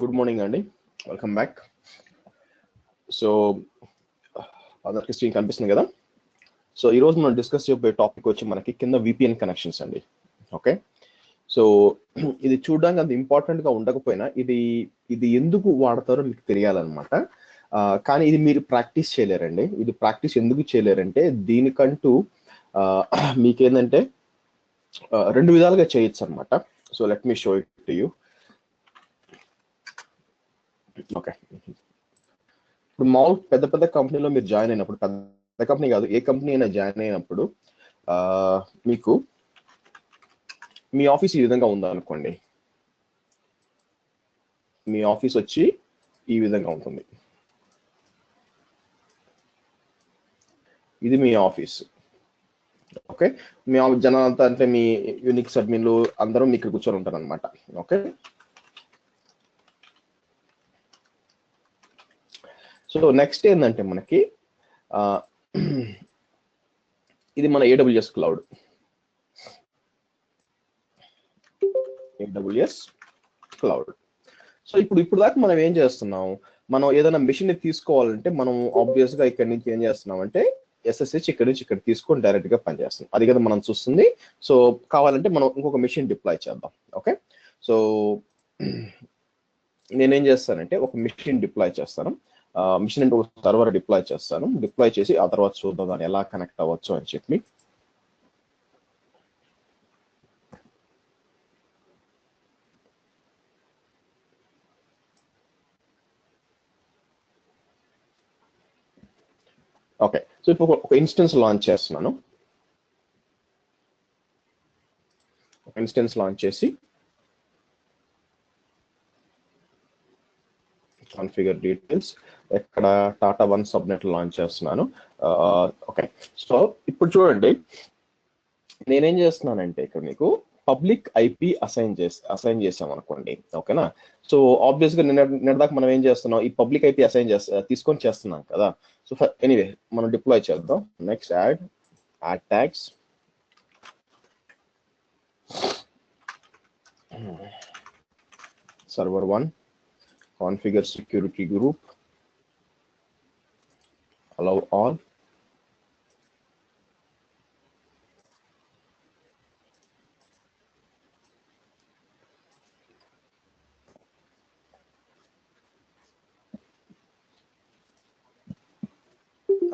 Good morning అండి, welcome back. So అందరికి screen కనిపిస్తుంది కదా. సో ఈరోజు మనం డిస్కస్ చేయబోయే టాపిక్ వచ్చి మనకి కింద విపిఎన్ కనెక్షన్స్ అండి. ఓకే, సో ఇది చూడడానికి అంత ఇంపార్టెంట్గా ఉండకపోయినా ఇది ఎందుకు వాడతారో మీకు తెలియాలన్నమాట. కానీ ఇది మీరు ప్రాక్టీస్ చేయలేరండి. ఇది ప్రాక్టీస్ ఎందుకు చేయలేరంటే దీనికంటూ మీకేంటంటే రెండు విధాలుగా చేయొచ్చు అనమాట. So let me show it to you. Okay, ఇప్పుడు మామూలు పెద్ద పెద్ద కంపెనీలో మీరు జాయిన్ అయినప్పుడు, పెద్ద కంపెనీ కాదు ఏ కంపెనీ అయినా జాయిన్ అయినప్పుడు మీకు మీ ఆఫీస్ ఈ విధంగా ఉందనుకోండి. మీ ఆఫీస్ వచ్చి ఈ విధంగా ఉంటుంది. ఇది మీ ఆఫీస్. ఓకే, మీ జనాలంతా అంటే మీ యూనిక్స్ అడ్మిన్లు అందరూ మీకు కూర్చొని ఉంటారు అనమాట. ఓకే, సో నెక్స్ట్ ఏంటంటే మనకి ఇది మన AWS క్లౌడ్. సో ఇప్పుడు దాకా మనం ఏం చేస్తున్నాం, మనం ఏదైనా మెషిన్ ని తీసుకోవాలంటే మనం ఆబ్వియస్ గా ఇక్కడి నుంచి ఏం చేస్తున్నాం అంటే SSH ఇక్కడి నుంచి ఇక్కడ తీసుకొని డైరెక్ట్ గా పనిచేస్తాం. అది కదా మనం చూస్తుంది. సో కావాలంటే మనం ఇంకొక మెషిన్ డిప్లాయ్ చేద్దాం. ఓకే, సో నేనేం చేస్తానంటే ఒక మెషిన్ డిప్లాయ్ చేస్తాను. మిషన్ అంటే ఒక సర్వర్ డిప్లాయ్ చేస్తాను. డిప్లాయ్ చేసి ఆ తర్వాత చూద్దాం దాన్ని ఎలా కనెక్ట్ అవ్వచ్చు అని చెప్పి. ఓకే, సో ఇప్పుడు ఒక ఇన్స్టెన్స్ లాంచ్ చేస్తున్నాను. ఇన్స్టెన్స్ లాంచ్ చేసి కాన్ఫిగర్ డీటెయిల్స్ ఎక్కడ టాటా 1 సబ్నెట్ లాంచ్ చేస్తున్నాను. ఓకే, సో ఇప్పుడు చూడండి నేనేం చేస్తున్నానంటే ఇక్కడ మీకు పబ్లిక్ IP అసైన్ చేసాం అనుకోండి. ఓకేనా, సో ఆబ్వియస్ గా నిన్నదాకా మనం ఏం చేస్తున్నాం, ఈ పబ్లిక్ IP అసైన్ తీసుకొని చేస్తున్నాం కదా. సో ఎనీవే మనం డిప్లాయ్ చేద్దాం. Next add tags, server 1, configure security group, allow all,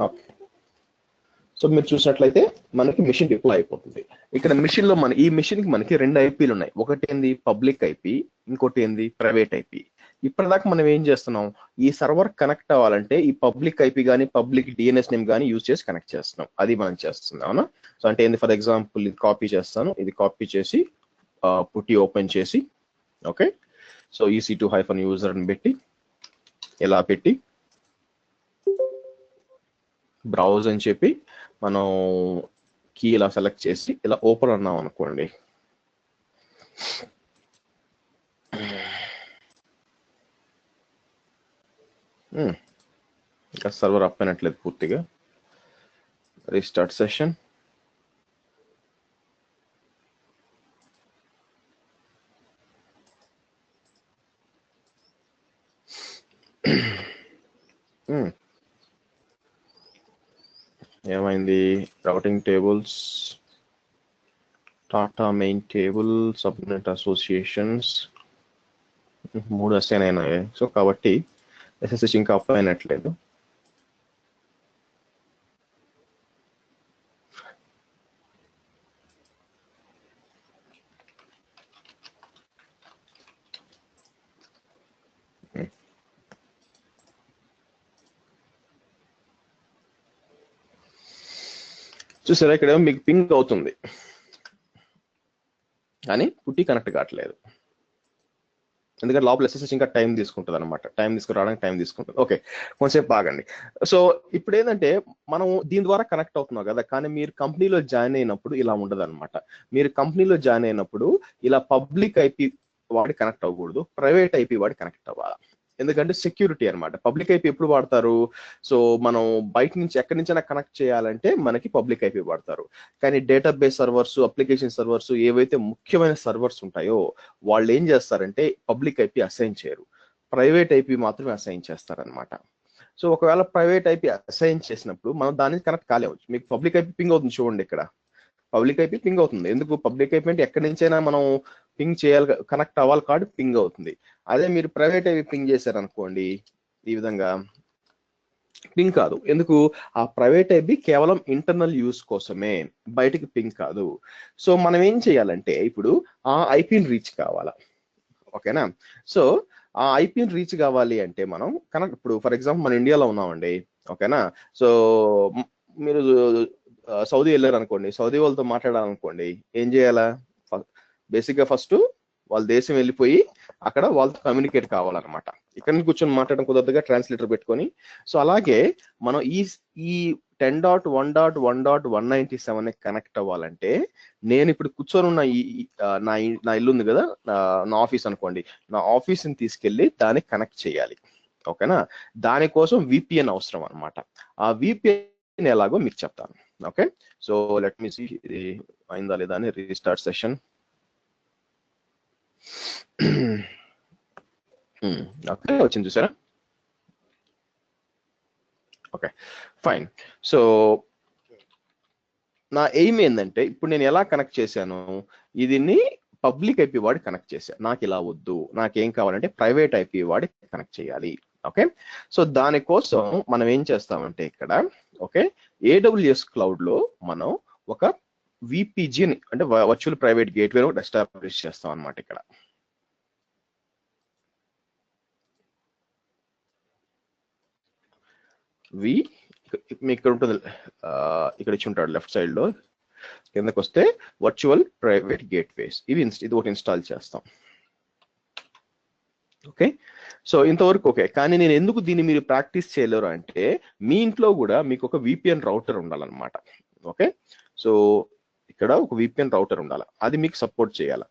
okay. So మీరు చూసినట్లయితే మనకి మిషన్ డిప్లాయ్ అయిపోతుంది. ఇక్కడ మిషన్ లో ఈ మిషన్ కి మనకి రెండు IPలు ఉన్నాయి. ఒకటి ఏంది పబ్లిక్ IP, ఇంకోటి ఏంది ప్రైవేట్ IP. ఇప్పటిదాకా మనం ఏం చేస్తున్నాం, ఈ సర్వర్ కనెక్ట్ అవ్వాలంటే ఈ పబ్లిక్ IP కానీ పబ్లిక్ DNS నేమ్ కానీ యూజ్ చేసి కనెక్ట్ చేస్తున్నాం. అది మనం చేస్తున్నాం, అవునా. సో అంటే ఏంది, ఫర్ ఎగ్జాంపుల్ ఇది కాపీ చేస్తాను. ఇది కాపీ చేసి పుట్టి ఓపెన్ చేసి, ఓకే, సో EC2-user అని పెట్టి ఇలా పెట్టి బ్రౌజ్ అని చెప్పి మనం కీ ఇలా సెలెక్ట్ చేసి ఇలా ఓపెన్ అన్నాం అనుకోండి. ఇంకా సర్వర్ అప్ అయినట్లేదు పూర్తిగా. Restart session. ఏమైంది, routing tables, Tata main table, subnet associations 3 assign అయినాయి. సో కాబట్టి SSH ఇంకా అప్ అయినట్లేదు. చూసారా, ఇక్కడ మీకు పింగ్ అవుతుంది కానీ పుట్టి కనెక్ట్ కావట్లేదు. ఎందుకంటే లోపల SSH ఇంకా టైం తీసుకుంటుంది అనమాట. రావడానికి టైం తీసుకుంటుంది. ఓకే, కొంచెంసేపు ఆగండి. సో ఇప్పుడు ఏంటంటే మనం దీని ద్వారా కనెక్ట్ అవుతున్నాం కదా, కానీ మీరు కంపెనీలో జాయిన్ అయినప్పుడు ఇలా ఉండదు అనమాట. మీరు కంపెనీలో జాయిన్ అయినప్పుడు ఇలా పబ్లిక్ IP వాడి కనెక్ట్ అవ్వకూడదు, ప్రైవేట్ IP వాడి కనెక్ట్ అవ్వాలి. ఎందుకంటే సెక్యూరిటీ అనమాట. పబ్లిక్ ఐపీ ఎప్పుడు వాడతారు? సో మనం బయట నుంచి ఎక్కడి నుంచైనా కనెక్ట్ చేయాలంటే మనకి పబ్లిక్ ఐపీ వాడతారు. కానీ డేటాబేస్ సర్వర్స్, అప్లికేషన్ సర్వర్స్ ఏవైతే ముఖ్యమైన సర్వర్స్ ఉంటాయో వాళ్ళు ఏం చేస్తారంటే పబ్లిక్ ఐపీ అసైన్ చేయరు, ప్రైవేట్ ఐపీ మాత్రమే అసైన్ చేస్తారనమాట. సో ఒకవేళ ప్రైవేట్ ఐపీ అసైన్ చేసినప్పుడు మనం దాని నుంచి కనెక్ట్ కాలేము. మీకు పబ్లిక్ ఐపీ పింగ్ అవుతుంది చూడండి, ఇక్కడ పబ్లిక్ ఐపీ పింగ్ అవుతుంది. ఎందుకు? పబ్లిక్ ఐపీ అంటే ఎక్కడి నుంచైనా మనం పింగ్ చేయాలి, కనెక్ట్ అవ్వాలి కాబట్టి పింగ్ అవుతుంది. అదే మీరు ప్రైవేట్ ఐపీ పింగ్ చేశారనుకోండి, ఈ విధంగా పింగ్ కాదు. ఎందుకు? ఆ ప్రైవేట్ ఐపీ కేవలం ఇంటర్నల్ యూస్ కోసమే, బయటికి పింగ్ కాదు. సో మనం ఏం చేయాలంటే ఇప్పుడు ఆ ఐపీని రీచ్ కావాలా, ఓకేనా? సో ఆ ఐపీని రీచ్ కావాలి అంటే మనం కనెక్ట్, ఇప్పుడు ఫర్ ఎగ్జాంపుల్ మన ఇండియాలో ఉన్నామండి, ఓకేనా? సో మీరు సౌదీ వెళ్ళారు అనుకోండి, సౌదీ వాళ్ళతో మాట్లాడాలనుకోండి, ఏం చేయాలా? బేసిక్ గా ఫస్ట్ వాళ్ళ దేశం వెళ్ళిపోయి అక్కడ వాళ్ళతో కమ్యూనికేట్ కావాలన్నమాట. ఇక్కడ నుంచి కూర్చొని మాట్లాడడం కుదరదుగా, ట్రాన్స్లేటర్ పెట్టుకొని. సో అలాగే మనం ఈ 10.1.1.197 కనెక్ట్ అవ్వాలంటే నేను ఇప్పుడు కూర్చొని ఉన్న నా ఇల్లు ఉంది కదా, నా ఆఫీస్ అనుకోండి, నా ఆఫీస్ ని తీసుకెళ్లి దానికి కనెక్ట్ చేయాలి, ఓకేనా? దానికోసం విపిఎన్ అవసరం అనమాట. ఆ విపిఎన్ ఎలాగో మీకు చెప్తాను. Okay, so let me see ఇది అయిందా లేదా అని రీస్టార్ట్ సెషన్. ఓకే, వచ్చింది చూసారా? Okay, fine. సో నా ఎయిమ్ ఏంటంటే ఇప్పుడు నేను ఎలా కనెక్ట్ చేశాను, దీన్ని పబ్లిక్ ఐపీ వాడి కనెక్ట్ చేశాను. నాకు ఇలా వద్దు, నాకేం కావాలంటే ప్రైవేట్ ఐపీ వాడి కనెక్ట్ చేయాలి. ఓకే, సో దానికోసం మనం ఏం చేస్తామంటే ఇక్కడ, ఓకే, ఏడబ్ల్యూఎస్ క్లౌడ్ లో మనం ఒక విపిజిని అంటే వర్చువల్ ప్రైవేట్ గేట్వే ఎస్టాబ్లిష్ చేస్తాం అనమాట. ఇక్కడ మీకు ఇక్కడ ఉంటుంది, ఇక్కడ ఇచ్చి ఉంటాడు లెఫ్ట్ సైడ్ లో, కిందకు వస్తే వర్చువల్ ప్రైవేట్ గేట్వేస్, ఇది ఒకటి ఇన్స్టాల్ చేస్తాం. ఓకే, సో ఇంతవరకు ఓకే. కానీ నేను ఎందుకు దీన్ని మీరు ప్రాక్టీస్ చేయలేరు అంటే మీ ఇంట్లో కూడా మీకు ఒక విపిఎన్ రౌటర్ ఉండాలన్నమాట. ఓకే, సో ఇక్కడ ఒక విపిఎన్ రౌటర్ ఉండాలి, అది మీకు సపోర్ట్ చేయాలి.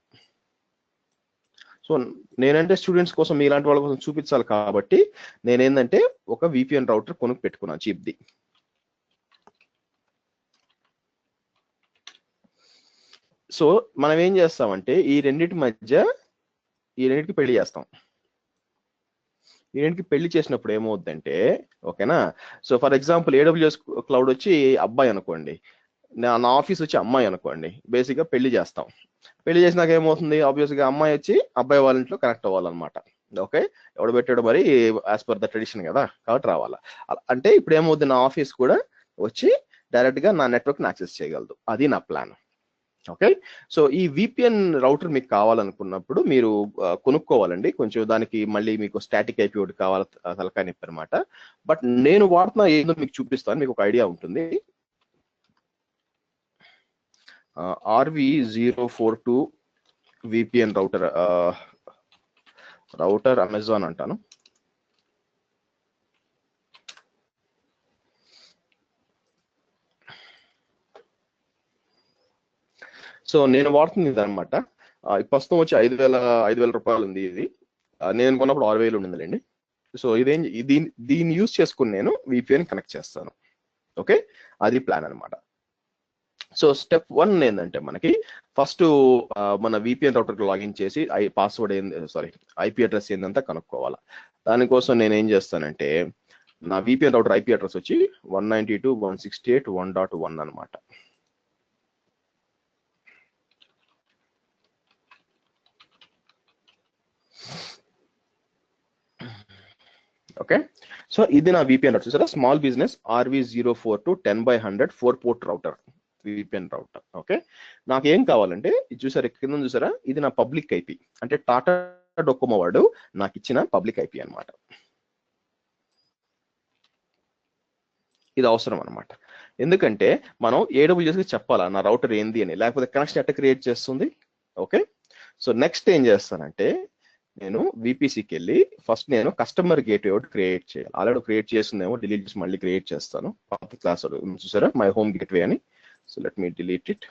సో నేనంటే స్టూడెంట్స్ కోసం, ఇలాంటి వాళ్ళ కోసం చూపించాలి కాబట్టి నేనేంటంటే ఒక విపిఎన్ రౌటర్ కొనుక్కు పెట్టుకున్నాను చీప్ది. సో మనం ఏం చేస్తామంటే ఈ రెండింటికి పెళ్లి చేస్తాం. ఈ రెండింటికి పెళ్లి చేసినప్పుడు ఏమవుద్దంటే, ఓకేనా, so for example AWS cloud వచ్చి అబ్బాయి అనుకోండి, నా ఆఫీస్ వచ్చి అమ్మాయి అనుకోండి, బేసిక్ గా పెళ్లి చేస్తాం. పెళ్లి చేసినాక ఏమవుతుంది, ఆబ్వియస్ గా అమ్మాయి వచ్చి అబ్బాయి వాళ్ళ ఇంట్లో కనెక్ట్ అవ్వాలన్నమాట. ఓకే, ఎవడు పెట్టాడు మరి, యాజ్ పర్ ద ట్రెడిషన్ కదా, కాబట్టి రావాలా. అంటే ఇప్పుడు ఏమవుతుంది, నా ఆఫీస్ కూడా వచ్చి డైరెక్ట్ గా నా నెట్వర్క్ యాక్సెస్ చేయగలదు. అది నా ప్లాన్. ఓకే, సో ఈ విపిఎన్ రౌటర్ మీకు కావాలనుకున్నప్పుడు మీరు కొనుక్కోవాలండి. కొంచెం దానికి మళ్ళీ మీకు స్టాటిక్ ఐపీ ఒకటి కావాలి, తలకాయ నొప్పి అనమాట. బట్ నేను వాడుతున్నా ఏందో మీకు చూపిస్తాను, మీకు ఒక ఐడియా ఉంటుంది. RV042 విపిఎన్ రౌటర్ అమెజాన్ అంటాను. సో నేను వాడుతుంది ఇది అనమాట. ప్రస్తుతం వచ్చి 5,000 రూపాయలు ఉంది ఇది. నేను కొన్నప్పుడు 6,000 ఉండిందిలేండి. సో దీన్ని యూజ్ చేసుకుని నేను విపిఎన్ కనెక్ట్ చేస్తాను. ఓకే, అది ప్లాన్ అనమాట. సో స్టెప్ 1 ఏంటంటే మనకి ఫస్ట్ మన విపిఎన్ రౌటర్కి లాగిన్ చేసి పాస్వర్డ్ ఐపీ అడ్రస్ ఏందంతా కనుక్కోవాలి. దానికోసం నేను ఏం చేస్తానంటే నా విపిఎన్ రౌటర్ ఐపీ అడ్రస్ వచ్చి 192.168.1.1 అనమాట. ఓకే, సో ఇది నా విపిఎన్ రౌటర్, చూసారా, small business RV042 10/100 4 port router, VPN router. Okay, నాకు ఏం కావాలంటే ఇది చూసారా, కింద చూసారా, ఇది నా పబ్లిక్ ఐపీ, అంటే టాటా డొకోమో వాడు నాకు ఇచ్చిన పబ్లిక్ ఐపీ అనమాట. ఇది అవసరం అనమాట, ఎందుకంటే మనం AWS కి చెప్పాలా నా రౌటర్ ఏంది అని, లేకపోతే కనెక్షన్ ఎట్లా క్రియేట్ చేస్తుంది. ఓకే, సో నెక్స్ట్ ఏం చేస్తానంటే నేను విపిసికి వెళ్ళి ఫస్ట్ నేను కస్టమర్ గేట్వే ఒకటి క్రియేట్ చేయాలి. ఆల్రెడీ క్రియేట్ చేస్తుందేమో, డిలీట్ చేసి మళ్ళీ క్రియేట్ చేస్తాను. పాత క్లాస్ చూసారా, మై హోమ్ గేట్వే అని. So let me delete it.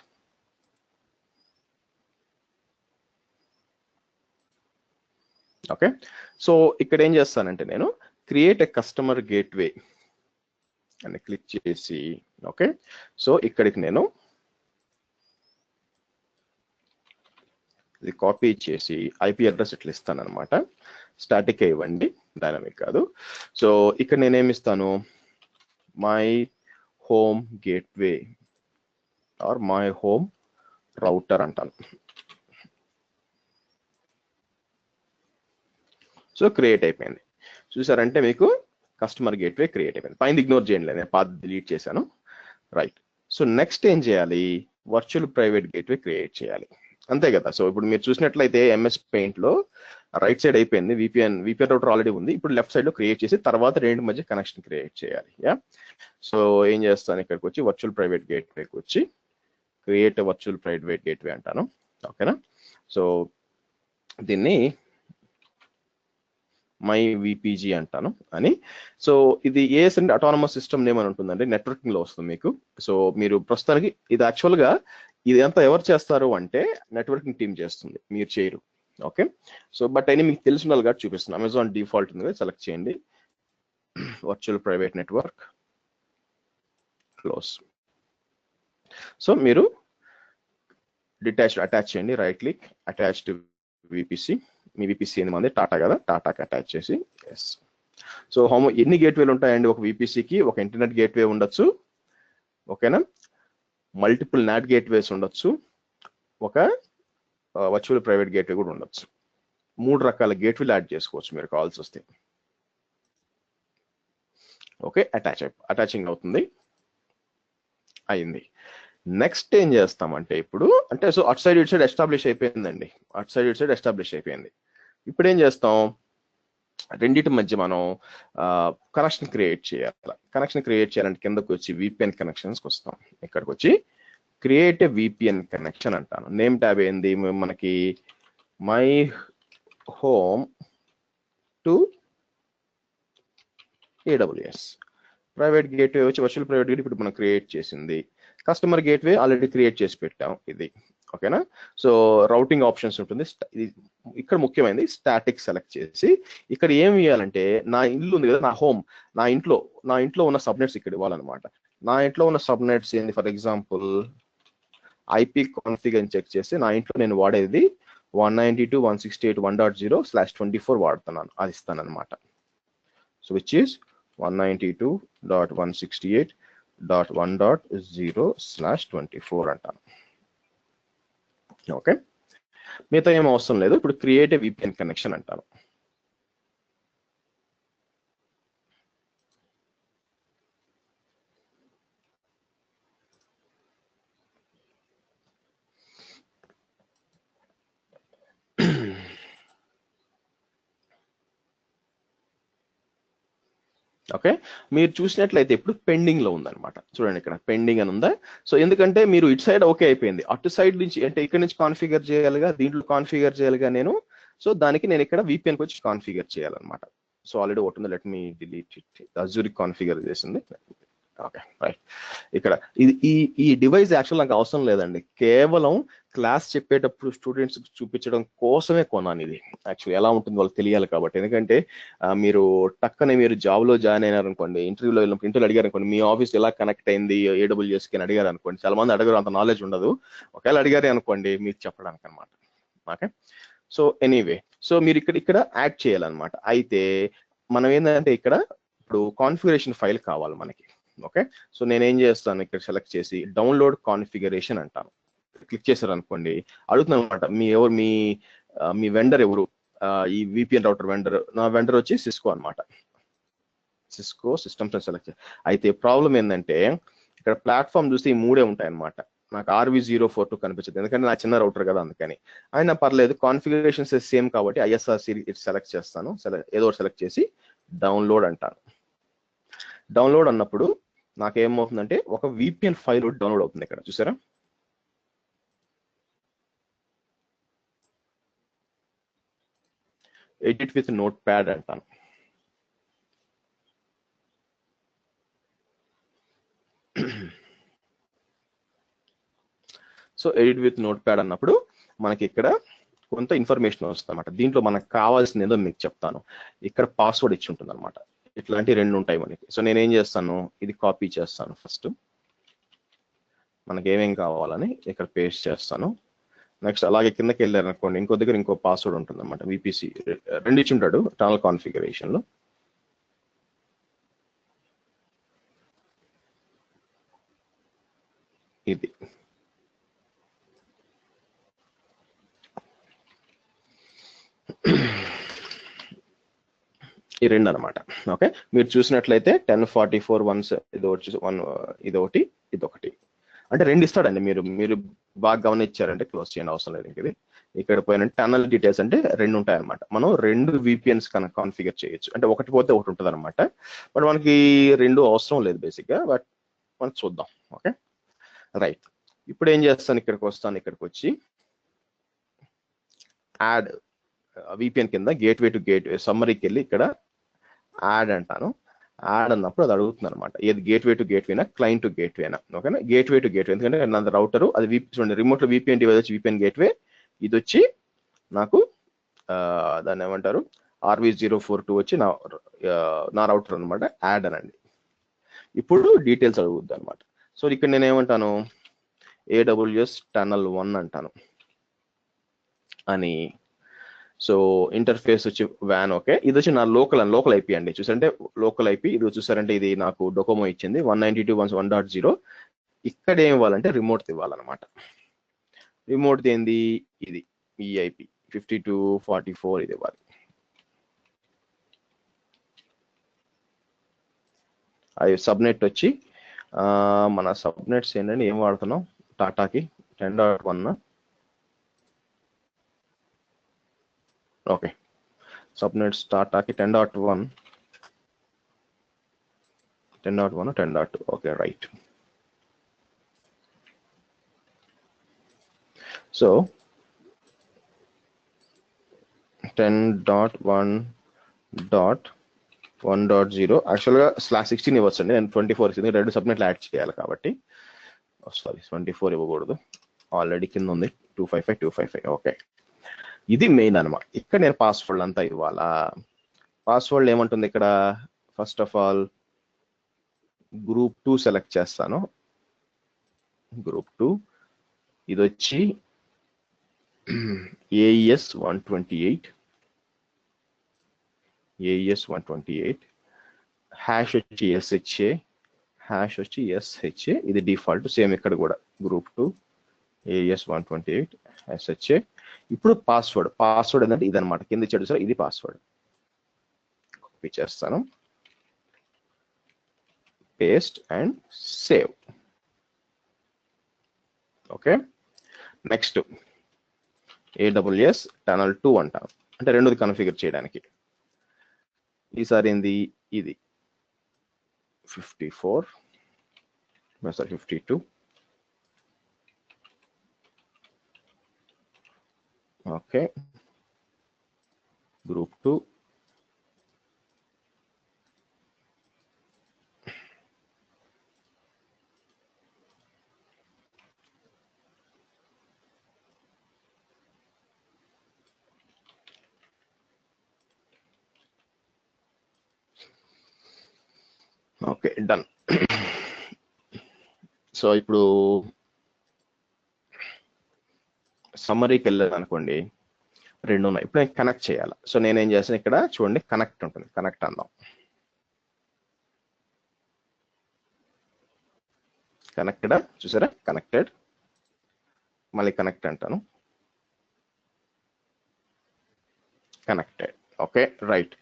Okay, so ఇక్కడ ఏం చేస్తానంటే నేను క్రియేట్ ఎ కస్టమర్ గేట్వే అని క్లిక్ చేసి, ఓకే, సో ఇక్కడికి నేను ఇది కాపీ చేసి ఐపీ అడ్రస్ ఇట్లా ఇస్తాను అనమాట. స్టాటిక్ ఇవ్వండి, డైనమిక్ కాదు. సో ఇక్కడ నేనేమి ఇస్తాను, my home gateway or my home router అంటాను. సో క్రియేట్ అయిపోయింది. చూసారంటే మీకు కస్టమర్ గేట్వే క్రియేట్ అయిపోయింది. పైన ఇగ్నోర్ చేయండి, నేను పాత్ డిలీట్ చేశాను. రైట్, సో నెక్స్ట్ ఏం చేయాలి, వర్చువల్ ప్రైవేట్ గేట్వే క్రియేట్ చేయాలి, అంతే కదా. సో ఇప్పుడు మీరు చూసినట్లయితే ఎంఎస్ పెయింట్ లో రైట్ సైడ్ అయిపోయింది, విపిఎన్ రౌటర్ ఆల్రెడీ ఉంది. ఇప్పుడు లెఫ్ట్ సైడ్ లో క్రియేట్ చేసి తర్వాత రెండు మధ్య కనెక్షన్ క్రియేట్ చేయాలి. యా, సో ఏం చేస్తాను, ఇక్కడికి వచ్చి వర్చువల్ ప్రైవేట్ గేట్వేకి వచ్చి క్రియేట్ వర్చువల్ ప్రైవేట్ గేట్వే అంటాను. ఓకేనా, సో దీన్ని మై విపిజి అంటాను అని. సో ఇది ఏఎస్ అంటే అటానమస్ సిస్టమ్ నేమ్ అని ఉంటుందండి, నెట్వర్కింగ్ లో వస్తుంది మీకు. సో మీరు ప్రస్తుతానికి ఇది యాక్చువల్ గా ఇది అంతా ఎవరు చేస్తారు అంటే నెట్వర్కింగ్ టీమ్ చేస్తుంది, మీరు చేయరు. ఓకే, సో బట్ అయినా మీకు తెలిసిన వాళ్ళు కాబట్టి చూపిస్తున్నాను. అమెజాన్ డిఫాల్ట్ ఉంది, సెలెక్ట్ చేయండి, virtual private network, close. So మీరు అటాచ్ చేయండి, right click, attach to VPC. Me VPC ఎన్ని మంది, టాటా కదా, టాటాకి అటాచ్ చేసి ఎస్. సో ఎన్ని గేట్వేలు ఉంటాయండి ఒక విపిసికి? ఒక ఇంటర్నెట్ గేట్వే ఉండొచ్చు, ఓకేనా, మల్టిపుల్ నాట్ గేట్వేస్ ఉండొచ్చు, ఒక వర్చువల్ ప్రైవేట్ గేట్వే కూడా ఉండొచ్చు. 3 రకాల గేట్వేలు యాడ్ చేసుకోవచ్చు మీరు కావాల్సి వస్తే. ఓకే, అటాచింగ్ అవుతుంది, అయింది. నెక్స్ట్ ఏం చేస్తామంటే ఇప్పుడు అంటే సో అటు సైడ్ ఇటు సైడ్ ఎస్టాబ్లిష్ అయిపోయిందండి, అటు సైడ్ ఇటు సైడ్ ఎస్టాబ్లిష్ అయిపోయింది. ఇప్పుడు ఏం చేస్తాం, రెండింటి మధ్య మనం కనెక్షన్ క్రియేట్ చేయాలి. కనెక్షన్ క్రియేట్ చేయాలంటే కిందకు వచ్చి విపిఎన్ కనెక్షన్స్కి వస్తాం. ఇక్కడికి వచ్చి క్రియేట్ ఏ విపిఎన్ కనెక్షన్ అంటాను. నేమ్ ట్యాబ్ ఏంది మనకి, my home to AWS. Private gateway వచ్చి వర్చువల్ ప్రైవేట్ గేట్వే ఇప్పుడు మనం క్రియేట్ చేసింది. కస్టమర్ గేట్వే ఆల్రెడీ క్రియేట్ చేసి పెట్టాం ఇది, ఓకేనా. సో రౌటింగ్ ఆప్షన్స్ ఉంటుంది, ఇక్కడ ముఖ్యమైనది స్టాటిక్ సెలెక్ట్ చేసి ఇక్కడ ఏం ఇవ్వాలంటే నా ఇల్లు ఉంది కదా, నా హోమ్, నా ఇంట్లో ఉన్న సబ్నెట్స్ ఇక్కడ ఇవ్వాలన్నమాట. నా ఇంట్లో ఉన్న సబ్నెట్స్ ఏంది, ఫర్ ఎగ్జాంపుల్ ఐపీ కాన్ఫిగ్ అని చెక్ చేసి నా ఇంట్లో నేను వాడేది 192.168.1.0/24 వాడుతున్నాను, అది ఇస్తాను అనమాట. సో విచ్ ఈస్ 192.168.1.0/24 అంటాను. ఓకే, మిగతా ఏం అవసరం లేదు. ఇప్పుడు క్రియేట్ ఏ విపిఎన్ కనెక్షన్ అంటాను. ఓకే, మీరు చూసినట్లయితే ఇప్పుడు పెండింగ్ లో ఉందన్నమాట. చూడండి ఇక్కడ పెండింగ్ అని ఉందా. సో ఎందుకంటే మీరు ఇటు సైడ్ ఓకే అయిపోయింది, అటు సైడ్ నుంచి అంటే ఇక్కడ నుంచి కాన్ఫిగర్ చేయాలిగా, దీంట్లో కాన్ఫిగర్ చేయాలిగా నేను. సో దానికి నేను ఇక్కడ విపిఎన్ వచ్చి కాన్ఫిగర్ చేయాలన్నమాట. సో ఆల్రెడీ ఒకటి ఉంది, let me delete it. Azure configure చేసింది. Okay, right. ఇక్కడ ఈ డివైస్ యాక్చువల్ నాకు అవసరం లేదండి, కేవలం క్లాస్ చెప్పేటప్పుడు స్టూడెంట్స్ చూపించడం కోసమే కొన్నాను ఇది. యాక్చువల్లీ ఎలా ఉంటుంది వాళ్ళకి తెలియాలి కాబట్టి. ఎందుకంటే మీరు టక్కనే మీరు జాబ్ లో జాయిన్ అయినారు అనుకోండి, ఇంటర్వ్యూలో వెళ్ళినప్పుడు ఇంటర్వ్యూలో అడిగారు అనుకోండి, మీ ఆఫీస్ ఎలా కనెక్ట్ అయింది ఏడబ్ల్యూఎస్కి అని అడిగారు అనుకోండి, చాలా మంది అడగరు, అంత నాలెడ్జ్ ఉండదు. ఒకవేళ అడిగారు అనుకోండి మీకు చెప్పడానికి అనమాట. ఓకే, సో ఎనీవే, సో మీరు ఇక్కడ యాడ్ చేయాలన్నమాట. అయితే మనం ఏంటంటే ఇక్కడ ఇప్పుడు కాన్ఫిగరేషన్ ఫైల్ కావాలి మనకి. ఓకే, సో నేనేం చేస్తాను, ఇక్కడ సెలెక్ట్ చేసి డౌన్లోడ్ కాన్ఫిగరేషన్ అంటాను. క్లిక్ చేశారు అనుకోండి, అడుగుతున్నాను అనమాట మీ వెండర్ ఎవరు, ఈ విపిఎన్ రౌటర్ వెండర్. నా వెండర్ వచ్చి సిస్కో అనమాట, సిస్కో సిస్టమ్స్ సెలెక్ట్. అయితే ప్రాబ్లం ఏంటంటే ఇక్కడ ప్లాట్ఫామ్ చూస్తే ఈ 3 ఉంటాయి అనమాట. నాకు RV042 కనిపించదు, ఎందుకంటే నా చిన్న రౌటర్ కదా, అందుకని. అయినా పర్లేదు, కాన్ఫిగరేషన్స్ సేమ్ కాబట్టి ISRC సెలెక్ట్ చేస్తాను. ఏదో సెలెక్ట్ చేసి డౌన్లోడ్ అంటాను. డౌన్లోడ్ అన్నప్పుడు నాకేమవుతుందంటే ఒక విపిఎన్ ఫైల్ డౌన్లోడ్ అవుతుంది. ఇక్కడ చూసారా, ఎడిట్ విత్ నోట్ ప్యాడ్ అంటాను. So edit with note pad అన్నప్పుడు మనకి ఇక్కడ కొంత ఇన్ఫర్మేషన్ వస్తుంది అనమాట. దీంట్లో మనకు కావాల్సింది ఏదో మీకు చెప్తాను. ఇక్కడ పాస్వర్డ్ ఇచ్చి ఉంటుంది అనమాట. ఇట్లాంటి 2 ఉంటాయి మనకి. సో నేనేం చేస్తాను, ఇది కాపీ చేస్తాను. ఫస్ట్ మనకి ఏమేం కావాలని ఇక్కడ పేస్ట్ చేస్తాను. నెక్స్ట్ అలాగే కిందకి వెళ్ళారు అనుకోండి, ఇంకో దగ్గర ఇంకో పాస్వర్డ్ ఉంటుంది అనమాట. విపిసి 2 ఇచ్చి ఉంటాడు టనల్ కాన్ఫిగరేషన్ లో. ఇది ఈ 2 అనమాట. ఓకే, మీరు చూసినట్లయితే 1044 ఇది వచ్చి 1 ఇదొకటి ఇదొకటి అంటే 2 ఇస్తాడండి. మీరు బాగా గమనించారంటే క్లోజ్ చేయండి, అవసరం లేదు. ఇది ఇక్కడ పోయిన టనల్ డీటెయిల్స్ అంటే 2 ఉంటాయి అనమాట. మనం 2 VPNs కనుక కాన్ఫిగర్ చేయొచ్చు. అంటే ఒకటి పోతే ఒకటి ఉంటుంది అనమాట. బట్ మనకి 2 అవసరం లేదు బేసిక్గా. బట్ మనం చూద్దాం. Okay right. ఇప్పుడు ఏం చేస్తాను, ఇక్కడికి వస్తాను. ఇక్కడికి వచ్చి యాడ్ విపిఎన్ కింద గేట్వే టు గేట్వే సమ్మరీకి వెళ్ళి ఇక్కడ యాడ్ అంటాను. యాడ్ అన్నప్పుడు అది అడుగుతుంది అనమాట, ఏది గేట్వే టు గేట్వేనా క్లయింట్ టు గేట్వేనా. ఓకేనా, గేట్వే టు గేట్వే, ఎందుకంటే నా రౌటరు అది చూడండి, రిమోట్ లో విపిఎన్ డివైస్ వచ్చి విపిఎన్ గేట్వే, ఇది వచ్చి నాకు దాన్ని ఏమంటారు RV042 వచ్చి నా రౌటర్ అనమాట. యాడ్ అనండి. ఇప్పుడు డీటెయిల్స్ అడుగుద్ది అనమాట. సో ఇక్కడ నేను ఏమంటాను, AWS టనల్ 1 అంటాను అని. సో ఇంటర్ఫేస్ వచ్చి వ్యాన్. ఓకే, ఇది వచ్చి నా లోకల్ ఐపీ అండి. చూసారంటే లోకల్ ఐపీ ఇది చూసారంటే ఇది నాకు డొకోమో ఇచ్చింది 192.1.1.0. ఇక్కడ ఏం ఇవ్వాలంటే రిమోట్ ఇవ్వాలన్నమాట. రిమోట్ ఏంది, ఇది ఈ ఐపీ 5244 ఇది ఇవ్వాలి. అది సబ్నెట్ వచ్చి మన సబ్నెట్స్ ఏంటంటే ఏం వాడుతున్నాం, టాటాకి 10.1. ఓకే, సబ్నెట్స్ టాటాకి 10.1 10.2. Okay right. సో 10.1.1.0 యాక్చువల్గా /16 ఇవ్వచ్చు అండి. నేను 24 ఇచ్చింది, 2 సబ్నెట్లు యాడ్ చేయాలి కాబట్టి. సారీ 24 ఇవ్వకూడదు, ఆల్రెడీ కింద ఉంది 255. ఓకే, ఇది మెయిన్ అనమాట. ఇక్కడ నేను పాస్వర్డ్ అంతా ఇవ్వాలా. పాస్వర్డ్ ఏమంటుంది ఇక్కడ, first of all group 2 select చేస్తాను. గ్రూప్ 2 ఇది వచ్చి AES 128 హ్యాష్ వచ్చి SHA ఇది డిఫాల్ట్. సేమ్ ఇక్కడ కూడా గ్రూప్ 2 AES 128 SHA. ఇప్పుడు పాస్వర్డ్ ఏంటంటే ఇదనమాట, కింద ఇచ్చాడు సార్, ఇది పాస్వర్డ్. కాపీ చేస్తాను, paste and save. Okay, next AWS tunnel 2 అంటాను, అంటే 2ది కన్ఫిగర్ చేయడానికి. ఈసారి ఏంది, ఇది 52. Okay, group 2 okay done. So ఇప్పుడు సమ్మరీకి వెళ్ళాను అనుకోండి, 2 ఉన్నాయి. ఇప్పుడు నేను కనెక్ట్ చేయాలి. సో నేనేం చేస్తాను, ఇక్కడ చూడండి కనెక్ట్ ఉంటుంది, కనెక్ట్ అందాం. కనెక్టెడ్ చూసారా, కనెక్టెడ్. మళ్ళీ కనెక్ట్ అంటాను, కనెక్టెడ్. Okay right.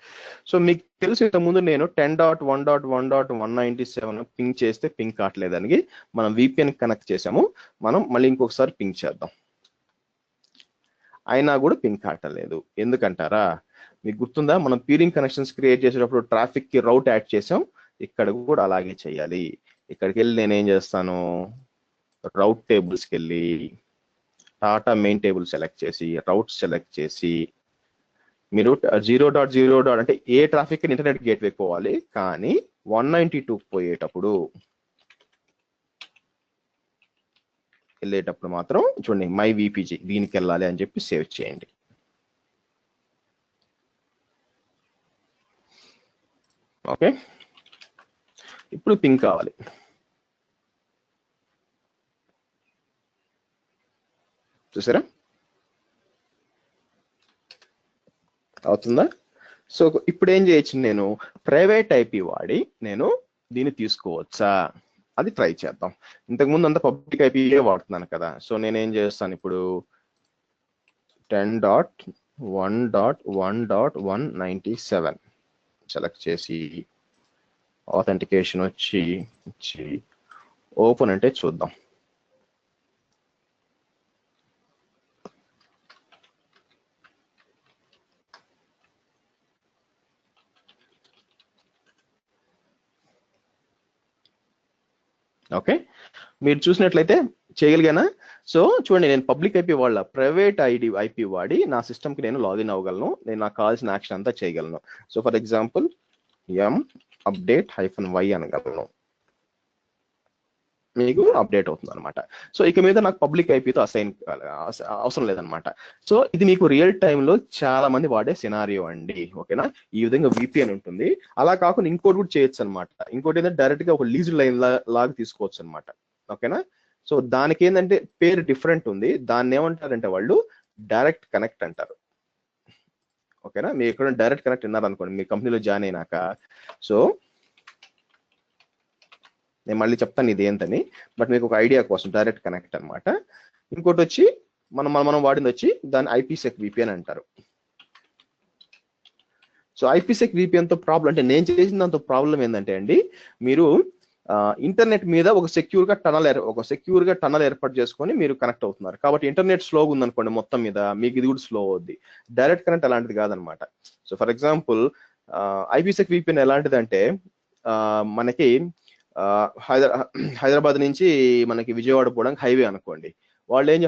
సో మీకు తెలుసు ఇంతకుముందు నేను 10.1.1.197 పింగ్ చేస్తే పింగ్ కావట్లేదని మనం VPN కనెక్ట్ చేసాము. మనం మళ్ళీ ఇంకొకసారి పింగ్ చేద్దాం, అయినా కూడా పింగ్ కావట్లేదు. ఎందుకంటారా, మీకు గుర్తుందా, మనం పీరింగ్ కనెక్షన్స్ క్రియేట్ చేసేటప్పుడు ట్రాఫిక్ కి రౌట్ యాడ్ చేసాం. ఇక్కడ కూడా అలాగే చేయాలి. ఇక్కడికి వెళ్ళి నేనేం చేస్తాను, రౌట్ టేబుల్స్కి వెళ్ళి టాటా మెయిన్ టేబుల్ సెలెక్ట్ చేసి రౌట్ సెలెక్ట్ చేసి, మీరు 0.0. అంటే ఏ ట్రాఫిక్ ఇంటర్నెట్ గేట్వే పోవాలి, కానీ 192 పోయేటప్పుడు వెళ్ళేటప్పుడు మాత్రం చూడండి మై VPG దీనికి వెళ్ళాలి అని చెప్పి సేవ్ చేయండి. ఓకే, ఇప్పుడు పింగ్ కావాలి. చూసారా అవుతుందా? సో ఇప్పుడు ఏం చేయొచ్చు, నేను ప్రైవేట్ ఐపీ వాడి నేను దీన్ని తీసుకోవచ్చా, అది ట్రై చేద్దాం. ఇంతకుముందు అంతా పబ్లిక్ ఐపీఏ వాడుతున్నాను కదా. సో నేను ఏం చేస్తాను ఇప్పుడు 10.1.1.197 సెలెక్ట్ చేసి ఆథెంటికేషన్ వచ్చి ఓపెన్ అంటే చూద్దాం. ఓకే, మీరు చూసినట్లయితే చేయగలిగానా? సో చూడండి, నేను పబ్లిక్ ఐపీ వాళ్ళ ప్రైవేట్ ఐపీ వాడి నా సిస్టమ్కి నేను లాగిన్ అవ్వగలను, నేను నాకు కావాల్సిన యాక్షన్ అంతా చేయగలను. సో ఫర్ ఎగ్జాంపుల్ update-y అనగలను, మీకు అప్డేట్ అవుతుంది అనమాట. సో ఇక మీద నాకు పబ్లిక్ ఐపీతో అవసరం లేదనమాట. సో ఇది మీకు రియల్ టైంలో చాలా మంది వాడే సినారియో అండి. ఓకేనా, ఈ విధంగా VPN ఉంటుంది. అలా కాకుండా ఇంకోటి కూడా చేయొచ్చు అనమాట. ఇంకోటి ఏంటంటే డైరెక్ట్ గా ఒక లీజ్ లైన్ లాగా తీసుకోవచ్చు అనమాట. ఓకేనా, సో దానికి ఏంటంటే పేరు డిఫరెంట్ ఉంది. దాన్ని ఏమంటారంటే వాళ్ళు డైరెక్ట్ కనెక్ట్ అంటారు. ఓకేనా, మీరు ఎక్కడ డైరెక్ట్ కనెక్ట్ విన్నారనుకోండి మీ కంపెనీలో జాయిన్ అయినాక, సో నేను మళ్ళీ చెప్తాను ఇది ఏంటని, బట్ మీకు ఒక ఐడియా కోసం డైరెక్ట్ కనెక్ట్ అనమాట. ఇంకోటి వచ్చి మనం వాడింది వచ్చి దాన్ని IPsec VPN అంటారు. సో IPsec VPN తో ప్రాబ్లం అంటే నేను చేసిన దాంతో ప్రాబ్లం ఏంటంటే అండి, మీరు ఇంటర్నెట్ మీద ఒక సెక్యూర్ గా టనల్ ఏర్పాటు చేసుకొని మీరు కనెక్ట్ అవుతున్నారు. కాబట్టి ఇంటర్నెట్ స్లోగా ఉందనుకోండి మొత్తం మీద, మీకు ఇది కూడా స్లో అవుద్ది. డైరెక్ట్ కనెక్ట్ అలాంటిది కాదనమాట. So for example IPsec VPN ఎలాంటిదంటే, మనకి హైదరాబాద్ నుంచి మనకి విజయవాడ పోవడానికి హైవే అనుకోండి. వాళ్ళు ఏం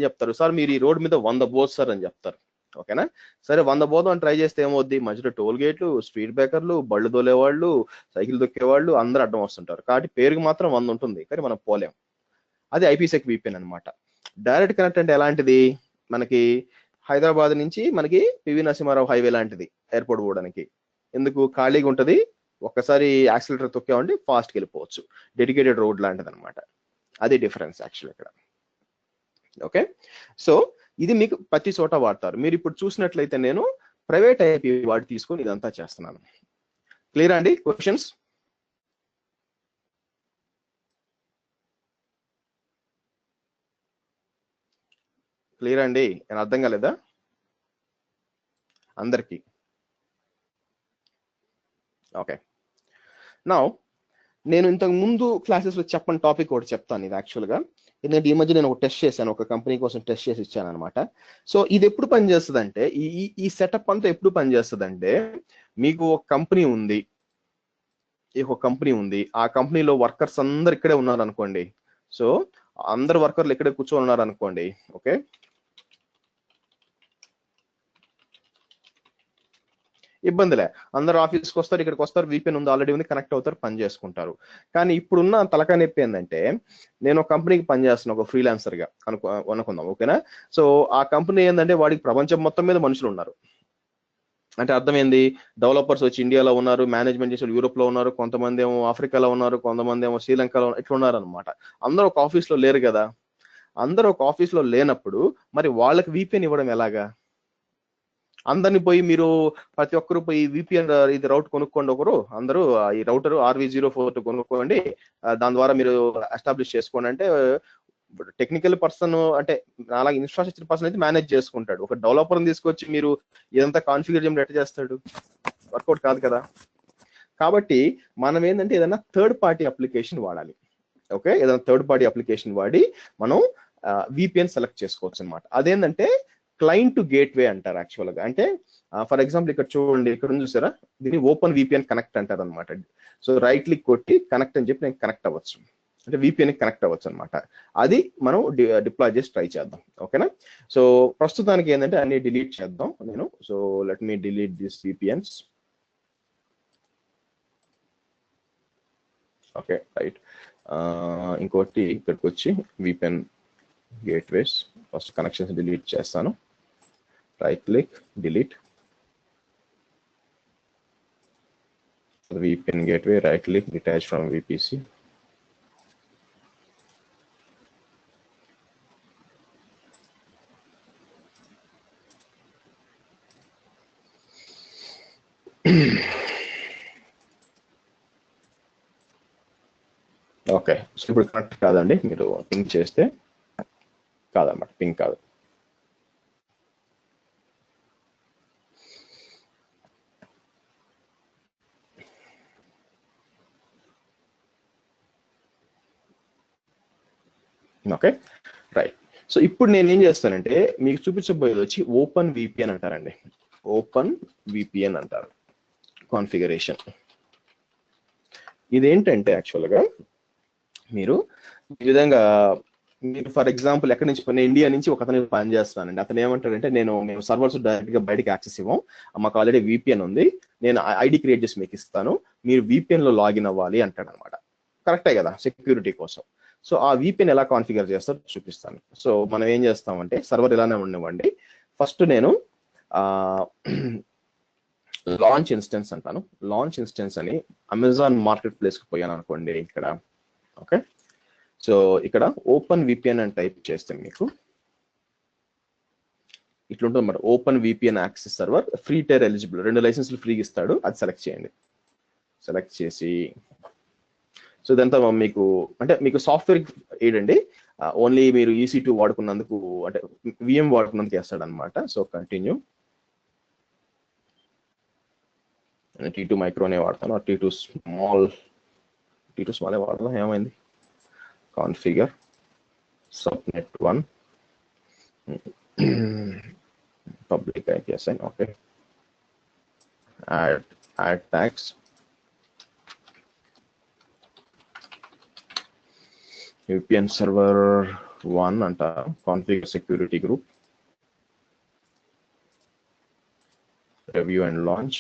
చెప్తారు, సార్ మీరు ఈ రోడ్ మీద 100 పోదు సార్ అని చెప్తారు. ఓకేనా, సరే 100 పోదాం అని ట్రై చేస్తే ఏమవుద్ది, మధ్యలో టోల్ గేట్లు, స్పీడ్ బ్రేకర్లు, బళ్ళు తోలేవాళ్ళు, సైకిల్ దొక్కేవాళ్ళు అందరూ అడ్డం వస్తుంటారు. కాబట్టి పేరుకి మాత్రం 100 ఉంటుంది, కానీ మనం పోలేం. అది IPsec VPN అనమాట. డైరెక్ట్ కనెక్ట్ అంటే ఎలాంటిది, మనకి హైదరాబాద్ నుంచి మనకి పివి నరసింహారావు హైవే లాంటిది ఎయిర్పోర్ట్ పోవడానికి. ఎందుకు, ఖాళీగా ఉంటుంది, ఒక్కసారి యాక్సిలేటర్ తొక్కామంటే ఫాస్ట్కి వెళ్ళిపోవచ్చు. డెడికేటెడ్ రోడ్ లాంటిది అనమాట. అది డిఫరెన్స్ యాక్చువల్ ఇక్కడ. ఓకే, సో ఇది మీకు ప్రతి చోట వాడతారు. మీరు ఇప్పుడు చూసినట్లయితే నేను ప్రైవేట్ ఐపీ వాడి తీసుకొని ఇదంతా చేస్తున్నాను. క్లియర్ అండి? క్వశ్చన్స్? క్లియర్ అండి? నేను అర్థం కాలేదా అందరికి? ఓకే, నా నేను ఇంతకు ముందు క్లాసెస్ లో చెప్పని టాపిక్ ఒకటి చెప్తాను. ఇది యాక్చువల్గా ఎందుకంటే ఈ మధ్య నేను ఒక టెస్ట్ చేశాను, ఒక కంపెనీ కోసం టెస్ట్ చేసి ఇచ్చాను అనమాట. సో ఇది ఎప్పుడు పనిచేస్తుంది అంటే, ఈ సెటప్ అంతా ఎప్పుడు పనిచేస్తుంది అంటే, మీకు ఒక కంపెనీ ఉంది, ఆ కంపెనీలో వర్కర్స్ అందరు ఇక్కడే ఉన్నారు అనుకోండి. సో అందరు వర్కర్లు ఇక్కడే కూర్చొని ఉన్నారు అనుకోండి. ఓకే, ఇబ్బందిలే, అందరు ఆఫీస్కి వస్తారు, ఇక్కడికి వస్తారు, VPN ఉంది, ఆల్రెడీ ఉంది, కనెక్ట్ అవుతారు, పని చేసుకుంటారు. కానీ ఇప్పుడున్న తలకాయ నొప్పి ఏంటంటే, నేను ఒక కంపెనీకి పనిచేస్తున్నా, ఒక ఫ్రీలాన్సర్ గా అనుకుందాం. ఓకేనా, సో ఆ కంపెనీ ఏంటంటే వాడికి ప్రపంచం మొత్తం మీద మనుషులు ఉన్నారు. అంటే అర్థమైంది, డెవలపర్స్ వచ్చి ఇండియాలో ఉన్నారు, మేనేజ్మెంట్ చేసి యూరోప్ లో ఉన్నారు, కొంతమంది ఏమో ఆఫ్రికాలో ఉన్నారు, కొంతమంది ఏమో శ్రీలంకలో ఇట్లా ఉన్నారు అనమాట. అందరూ ఒక ఆఫీస్ లో లేరు కదా. అందరూ ఒక ఆఫీస్ లో లేనప్పుడు మరి వాళ్ళకి VPN ఇవ్వడం ఎలాగా? అందరిని పోయి మీరు ప్రతి ఒక్కరు పోయి VPN ఇది రౌట్ కొనుక్కోండి, ఒకరు అందరూ ఈ రౌటర్ RV04 కొనుక్కోండి, దాని ద్వారా మీరు ఎస్టాబ్లిష్ చేసుకోండి అంటే, టెక్నికల్ పర్సన్ అంటే అలాగే ఇన్ఫ్రాస్ట్రక్చర్ పర్సన్ అయితే మేనేజ్ చేసుకుంటాడు. ఒక డెవలపర్ని తీసుకొచ్చి మీరు ఇదంతా కాన్ఫిగర్ చేయడం ఎట్లా చేస్తాడు? వర్కౌట్ కాదు కదా. కాబట్టి మనం ఏంటంటే ఏదైనా థర్డ్ పార్టీ అప్లికేషన్ వాడాలి. ఓకే, ఏదైనా థర్డ్ పార్టీ అప్లికేషన్ వాడి మనం VPN సెలెక్ట్ చేసుకోవచ్చు అనమాట. అదేంటంటే క్లయింట్ టు గేట్వే అంటారు యాక్చువల్గా. అంటే ఫర్ ఎగ్జాంపుల్ ఇక్కడ చూడండి, ఇక్కడ చూసారా, దీన్ని ఓపెన్ VPN కనెక్ట్ అంటారు అనమాట. సో రైట్ క్లిక్ కొట్టి కనెక్ట్ అని చెప్పి నేను కనెక్ట్ అవ్వచ్చు, అంటే VPN కనెక్ట్ అవ్వచ్చు అనమాట. అది మనం డిప్లాయ్ చేసి ట్రై చేద్దాం. ఓకేనా, సో ప్రస్తుతానికి ఏంటంటే అన్ని డిలీట్ చేద్దాం నేను. So let me delete this VPNs. Okay right, ఇంకోటి ఇక్కడికి వచ్చి VPN gateways first connections delete చేస్తాను. Right click delete. VPN gateway, right click, detach from VPC. Okay, so ఇప్పుడు కరెక్ట్ కాదండి, మీరు పింక్ చేస్తే కాదన్నమాట, పింక్ కాదు. Okay, right. సో ఇప్పుడు నేను ఏం చేస్తానంటే మీకు చూపించబోయేది వచ్చి ఓపెన్ విపిఎన్ అంటారండి. ఓపెన్ విపిఎన్ అంటారు కాన్ఫిగరేషన్. ఇదేంటంటే యాక్చువల్గా మీరు ఈ విధంగా, మీరు ఫర్ ఎగ్జాంపుల్ ఎక్కడి నుంచి, నేను ఇండియా నుంచి ఒక అతను పని చేస్తానండి. అతను ఏమంటాడంటే మేము సర్వర్స్ డైరెక్ట్ గా బయటకి యాక్సెస్ ఇవ్వం, మాకు ఆల్రెడీ విపిఎన్ ఉంది, నేను ఐడి క్రియేట్ చేసి మీకు ఇస్తాను, మీరు విపిఎన్ లో లాగిన్ అవ్వాలి అంటాడు అనమాట. కరెక్టే కదా, సెక్యూరిటీ కోసం. సో ఆ విపిఎన్ ఎలా కాన్ఫిగర్ చేస్తారో చూపిస్తాను. సో మనం ఏం చేస్తామంటే సర్వర్ ఇలానే ఉండనివ్వండి. ఫస్ట్ నేను లాంచ్ ఇన్స్టెన్స్ అంటాను. లాంచ్ ఇన్స్టెన్స్ అని అమెజాన్ మార్కెట్ ప్లేస్ కి పోయాను అనుకోండి ఇక్కడ. ఓకే, సో ఇక్కడ ఓపెన్ విపిఎన్ అని టైప్ చేస్తే మీకు ఇట్లుంటుంది మరి. Open VPN access server free tyre eligible, 2 లైసెన్స్లు ఫ్రీగా ఇస్తాడు, అది సెలెక్ట్ చేయండి. సెలెక్ట్ చేసి సో ఇదంతా మీకు అంటే మీకు సాఫ్ట్వేర్ ఏడండి, ఓన్లీ మీరు EC2 వాడుకున్నందుకు అంటే VM వాడుకున్నందుకు వేస్తాడు అనమాట. So continue. T2 మైక్రోనే వాడతాను, T2 స్మాల్, T2 స్మాలే వాడతాను. ఏమైంది, configure subnet 1 public IP assign. Okay, add tags, VPN server 1 అంట, configure security group, review and launch.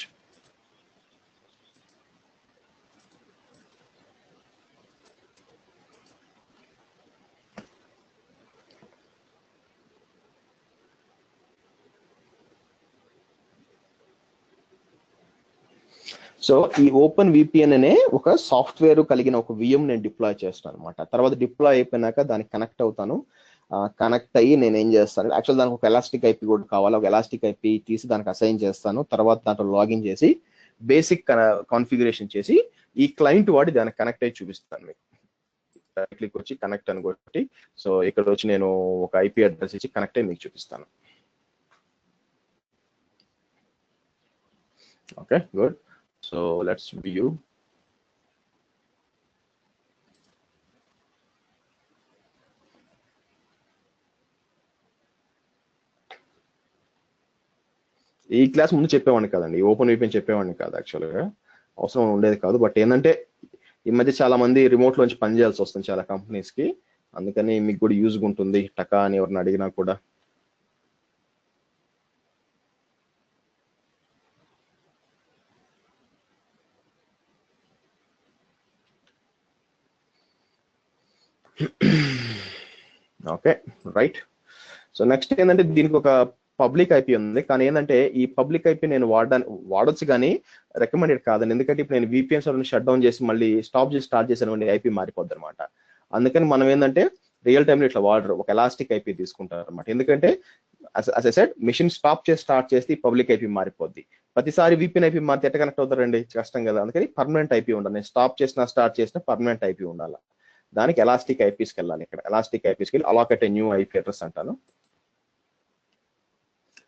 So ఈ ఓపెన్ విపిఎన్ అనే ఒక సాఫ్ట్వేర్ కలిగిన ఒక VM నేను డిప్లాయ్ చేస్తాను అనమాట. తర్వాత డిప్లాయ్ అయిపోయినాక దానికి కనెక్ట్ అవుతాను. కనెక్ట్ అయ్యి నేను ఏం చేస్తాను, యాక్చువల్ దానికి ఒక ఎలాస్టిక్ IP కూడా కావాలి, ఒక ఎలాస్టిక్ IP తీసి దానికి అసైన్ చేస్తాను. తర్వాత దాంట్లో లాగిన్ చేసి బేసిక్ కాన్ఫిగరేషన్ చేసి ఈ క్లయింట్ వాడి దానికి కనెక్ట్ అయ్యి చూపిస్తాను మీకు. క్లిక్ వచ్చి కనెక్ట్ అని కొట్టి, సో ఇక్కడ వచ్చి నేను ఒక IP అడ్రస్ ఇచ్చి కనెక్ట్ అయ్యి మీకు చూపిస్తాను. Okay, good. So let's view. ఈ క్లాస్ ముందు చెప్పేవాడిని కాదండి, ఓపెన్ విపిఎన్ చెప్పేవాడిని కాదు, యాక్చువల్గా అవసరం ఉండేది కాదు. బట్ ఏంటంటే ఈ మధ్య చాలా మంది రిమోట్ లోంచి పని చేయాల్సి వస్తుంది చాలా కంపెనీస్ కి, అందుకని మీకు కూడా యూజ్గా ఉంటుంది. టకా అని ఎవరిని అడిగినా కూడా. Okay, right. సో నెక్స్ట్ ఏంటంటే దీనికి ఒక పబ్లిక్ IP ఉంది, కానీ ఏంటంటే ఈ పబ్లిక్ IP నేను వాడొచ్చు కానీ రికమెండెడ్ కాదండి. ఎందుకంటే ఇప్పుడు నేను VPN సర్వర్ని షట్ డౌన్ చేసి మళ్ళీ స్టాప్ చేసి స్టార్ట్ చేసాను, IP మారిపోద్ది అనమాట. అందుకని మనం ఏంటంటే రియల్ టైంలో ఇట్లా వాడరు, ఒక ఎలాస్టిక్ IP తీసుకుంటారు అనమాట. ఎందుకంటే as I said, machine stop చేసి స్టార్ట్ చేస్తే పబ్లిక్ IP మారిపోద్ది. ప్రతిసారి VPN IP మారితే ఎట్లా కనెక్ట్ అవుతారండి, కష్టం కదా. అందుకని పర్మనెంట్ IP ఉండాలి, నేను స్టాప్ చేసినా స్టార్ట్ చేసినా పర్మనెంట్ IP ఉండాలి. దానికి ఎలాస్టిక్ IPస్కి వెళ్ళాలి. ఇక్కడ ఎలాస్టిక్ IPస్కి వెళ్ళి అలాకేట్ న్యూ IP అడ్రస్ అంటాను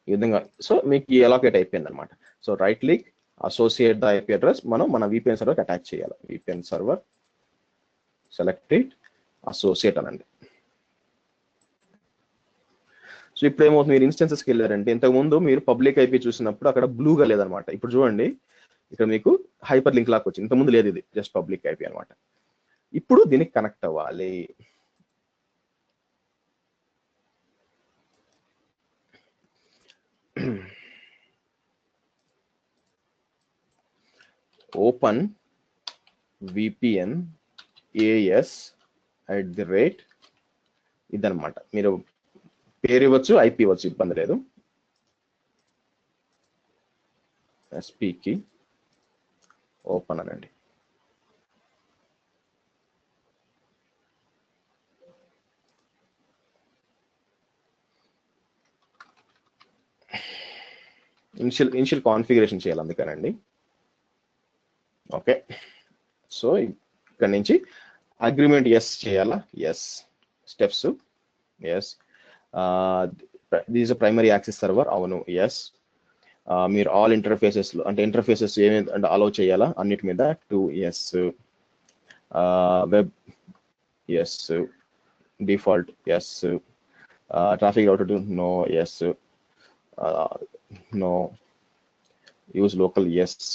ఈ విధంగా. సో మీకు ఈ అలాకేట్ అయిపోయింది అనమాట. So right click, associate the IP address, మనం మన VPN సర్వర్కి అటాచ్ చేయాలి. VPN సర్వర్ సెలెక్టెడ్, అసోసియేట్ అనండి. సో ఇప్పుడు ఏమవుతుంది, మీరు ఇన్స్టెన్సెస్కి వెళ్ళారంటే ఇంతకుముందు మీరు పబ్లిక్ IP చూసినప్పుడు అక్కడ బ్లూగా లేదనమాట. ఇప్పుడు చూడండి ఇక్కడ మీకు హైపర్ లింక్ లాక్ వచ్చింది, ఇంతకుముందు లేదు, ఇది జస్ట్ పబ్లిక్ IP అనమాట. ఇప్పుడు దీనికి కనెక్ట్ అవ్వాలి. ఓపెన్ VPN AS @ ఇదనమాట. మీరు పేరు ఇవ్వచ్చు, IP ఇవ్వచ్చు, ఇబ్బంది లేదు. SP కి ఓపెన్ అనండి. ఇనిషియల్ కాన్ఫిగరేషన్ చేయాలి అందుకనండి. ఓకే, సో ఇక్కడ నుంచి అగ్రిమెంట్ ఎస్ చేయాలా? Yes. Steps yes. This is primary access server, అవును ఎస్. మీరు ఆల్ ఇంటర్ఫేసెస్ అంటే ఇంటర్ఫేసెస్ ఏమేమి అంటే అలౌ చేయాలా అన్నిటి మీద 2 yes. Web yes. Default yes. Traffic router no yes. No. Use local yes.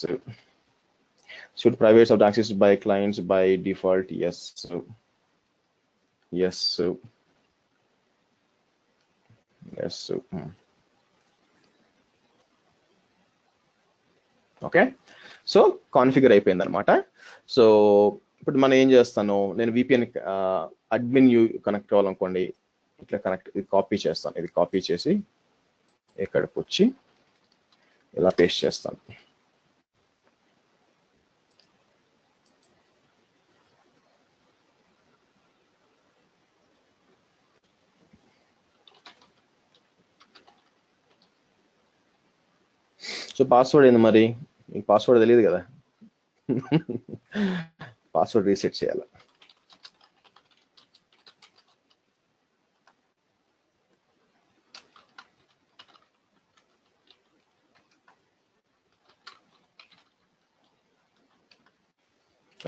should private sub accessed by clients by default? Yes. Yes. Yes. Okay, so configure అయిపోయింది అనమాట. So ఇప్పుడు మనం ఏం చేస్తాను, నేను విపిఎన్ అడ్మిన్ కనెక్ట్ అవ్వాలనుకోండి, ఇట్లా connect, ఇది copy చేస్తాను, ఇది కాపీ చేసి ఇక్కడికి వచ్చి ఇలా పేస్ట్ చేస్తాను. సో పాస్వర్డ్ ఏంది మరి? మీకు పాస్వర్డ్ తెలియదు కదా. పాస్వర్డ్ రీసెట్ చేయాలి.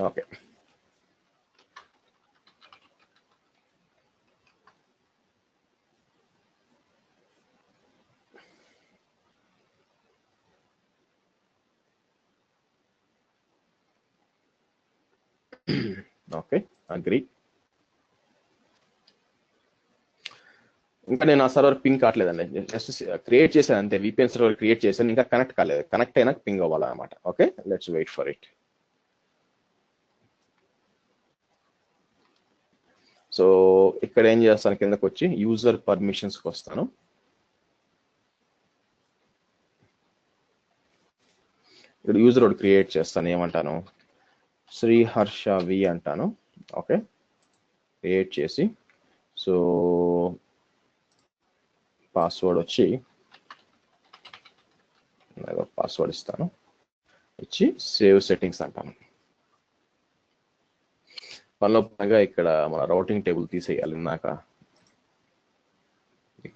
Okay, okay, agree. ఇంకా నేను ఆ సర్వర్ పింగ్ కావట్లేదండి, జస్ట్ క్రియేట్ చేశాను అంతే. విపిఎన్ సర్వర్ క్రియేట్ చేశాను, ఇంకా కనెక్ట్ కాలేదు. కనెక్ట్ అయినా పింగ్ అవ్వాలన్నమాట. Okay, let's wait for it. So ఇక్కడ ఏం చేస్తాను, కిందకు వచ్చి యూజర్ పర్మిషన్స్కి వస్తాను. ఇక్కడ యూజర్ ఒకటి క్రియేట్ చేస్తాను, ఏమంటాను, శ్రీహర్ష వి అంటాను. ఓకే, క్రియేట్ చేసి సో పాస్వర్డ్ వచ్చి పాస్వర్డ్ ఇస్తాను, ఇచ్చి సేవ్ సెట్టింగ్స్ అంటాను. పనిలో పనిగా ఇక్కడ మన రౌటింగ్ టేబుల్ తీసేయాలి. ఇందాక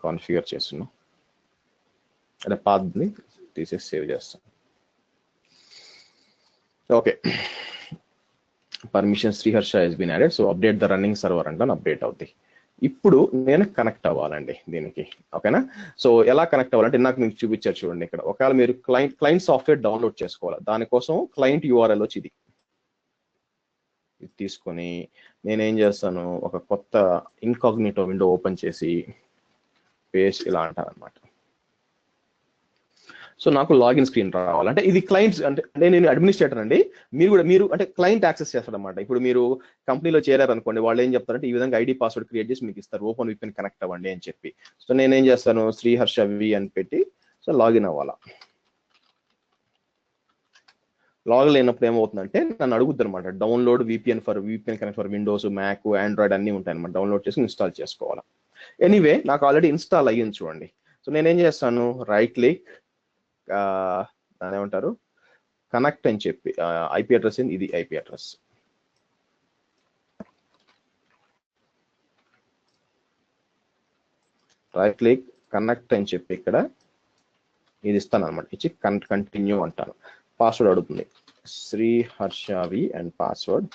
కాన్ఫిగర్ చేస్తున్నాం, అంటే పాత్ని తీసేసి సేవ్ చేస్తాను. Okay, permission Sriharsha has been added. So update the running server అంటాను, అప్డేట్ అవుతాయి. ఇప్పుడు నేను కనెక్ట్ అవ్వాలండి దీనికి. ఓకేనా? సో ఎలా కనెక్ట్ అవ్వాలంటే నాకు మీకు చూపించారు చూడండి ఇక్కడ. ఒకవేళ మీరు క్లయింట్ సాఫ్ట్వేర్ డౌన్లోడ్ చేసుకోవాలి, దానికోసం క్లయింట్ యూఆర్ఎల్ వచ్చి ఇది తీసుకొని నేనేం చేస్తాను, ఒక కొత్త ఇన్కాగ్నిటో విండో ఓపెన్ చేసి పేస్ట్ ఇలా అంటాను అనమాట. సో నాకు లాగిన్ స్క్రీన్ రావాలంటే ఇది క్లయింట్స్ అంటే నేను అడ్మినిస్ట్రేటర్ అండి, మీరు అంటే క్లయింట్ యాక్సెస్ చేస్తారనమాట. ఇప్పుడు మీరు కంపెనీలో చేరారనుకోండి, వాళ్ళు ఏం చెప్తారంటే ఈ విధంగా ఐడి పాస్వర్డ్ క్రియేట్ చేసి మీకు ఇస్తారు, ఓపెన్ విపిఎన్ కనెక్ట్ అవ్వండి అని చెప్పి. సో నేనేం చేస్తాను, శ్రీహర్ష వి అని పెట్టి సో లాగిన్ అవ్వాలా. లాగిన్ అయినప్పుడు ఏమవుతుందంటే నన్ను అడుగుద్ది అనమాట, download VPN connect for Windows, Mac, Android అన్నీ ఉంటాయి అనమాట. డౌన్లోడ్ చేసి ఇన్స్టాల్ చేసుకోవాలి. ఎనీవే నాకు ఆల్రెడీ ఇన్స్టాల్ అయ్యింది చూడండి. సో నేనేం చేస్తాను, రైట్ క్లిక్, దాని ఏమంటారు, కనెక్ట్ అని చెప్పి ఐపీ అడ్రస్ ఏంది, ఇది IP address. Right click, connect అని చెప్పి ఇక్కడ ఇది ఇస్తాను అనమాట. ఇచ్చి కంటిన్యూ అంటాను. పాస్వర్డ్ అడుగుతుంది, శ్రీహర్షవి and password